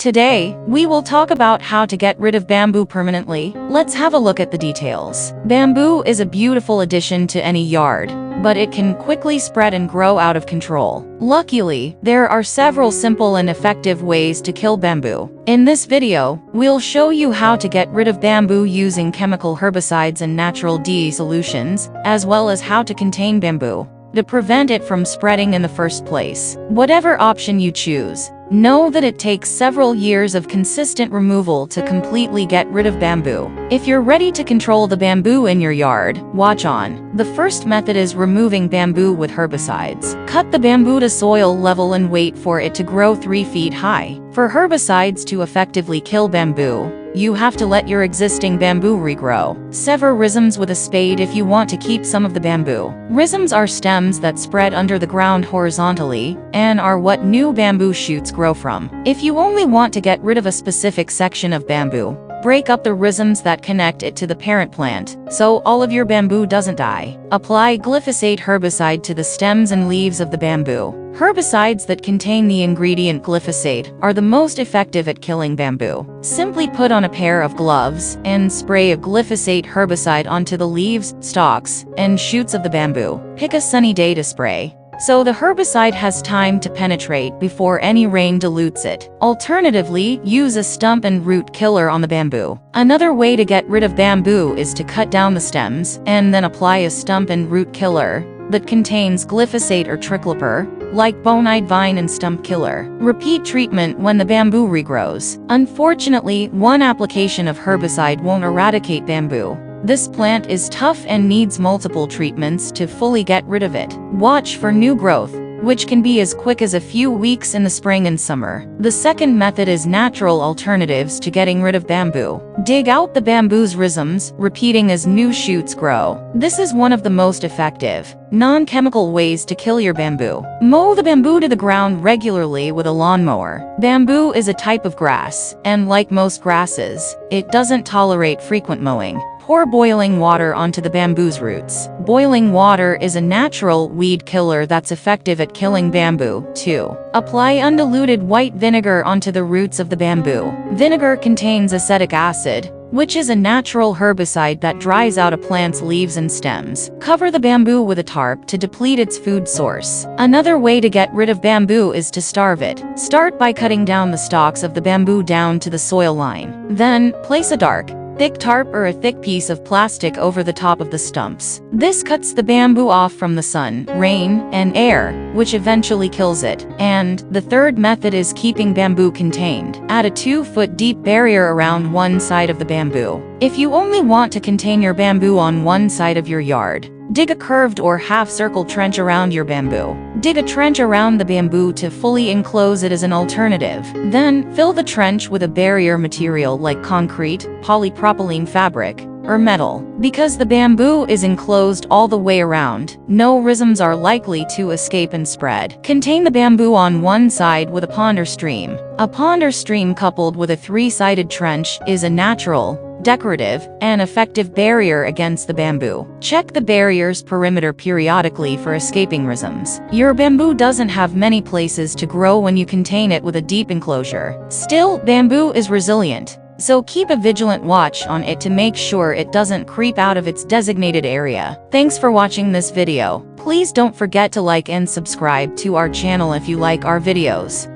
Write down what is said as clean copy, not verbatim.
Today, we will talk about how to get rid of bamboo permanently. Let's have a look at the details. Bamboo is a beautiful addition to any yard, but it can quickly spread and grow out of control. Luckily, there are several simple and effective ways to kill bamboo. In this video, we'll show you how to get rid of bamboo using chemical herbicides and natural solutions, as well as how to contain bamboo to prevent it from spreading in the first place. Whatever option you choose, know that it takes several years of consistent removal to completely get rid of bamboo. If you're ready to control the bamboo in your yard, watch on. The first method is removing bamboo with herbicides. Cut the bamboo to soil level and wait for it to grow 3 feet high. For herbicides to effectively kill bamboo, you have to let your existing bamboo regrow. Sever rhizomes with a spade if you want to keep some of the bamboo. Rhizomes are stems that spread under the ground horizontally and are what new bamboo shoots grow from. If you only want to get rid of a specific section of bamboo, break up the rhizomes that connect it to the parent plant, so all of your bamboo doesn't die. Apply glyphosate herbicide to the stems and leaves of the bamboo. Herbicides that contain the ingredient glyphosate are the most effective at killing bamboo. Simply put on a pair of gloves and spray a glyphosate herbicide onto the leaves, stalks, and shoots of the bamboo. Pick a sunny day to spray, so the herbicide has time to penetrate before any rain dilutes it. Alternatively, use a stump and root killer on the bamboo. Another way to get rid of bamboo is to cut down the stems and then apply a stump and root killer that contains glyphosate or tricloper, like bonide vine and stump killer. Repeat treatment when the bamboo regrows. Unfortunately, one application of herbicide won't eradicate bamboo. This plant is tough and needs multiple treatments to fully get rid of it. Watch for new growth, which can be as quick as a few weeks in the spring and summer. The second method is natural alternatives to getting rid of bamboo. Dig out the bamboo's rhizomes, repeating as new shoots grow. This is one of the most effective, non-chemical ways to kill your bamboo. Mow the bamboo to the ground regularly with a lawnmower. Bamboo is a type of grass, and like most grasses, it doesn't tolerate frequent mowing. Pour boiling water onto the bamboo's roots. Boiling water is a natural weed killer that's effective at killing bamboo, too. Apply undiluted white vinegar onto the roots of the bamboo. Vinegar contains acetic acid, which is a natural herbicide that dries out a plant's leaves and stems. Cover the bamboo with a tarp to deplete its food source. Another way to get rid of bamboo is to starve it. Start by cutting down the stalks of the bamboo down to the soil line. Then, place a dark, thick tarp or a thick piece of plastic over the top of the stumps. This cuts the bamboo off from the sun, rain, and air, which eventually kills it. And the third method is keeping bamboo contained. Add a 2-foot deep barrier around one side of the bamboo. If you only want to contain your bamboo on one side of your yard, dig a curved or half-circle trench around your bamboo. Dig a trench around the bamboo to fully enclose it as an alternative. Then, fill the trench with a barrier material like concrete, polypropylene fabric, or metal. Because the bamboo is enclosed all the way around, no rhizomes are likely to escape and spread. Contain the bamboo on one side with a pond or stream. A pond or stream coupled with a 3-sided trench is a natural, decorative, and effective barrier against the bamboo. Check the barrier's perimeter periodically for escaping rhizomes. Your bamboo doesn't have many places to grow when you contain it with a deep enclosure. Still, bamboo is resilient, so keep a vigilant watch on it to make sure it doesn't creep out of its designated area. Thanks for watching this video. Please don't forget to like and subscribe to our channel if you like our videos.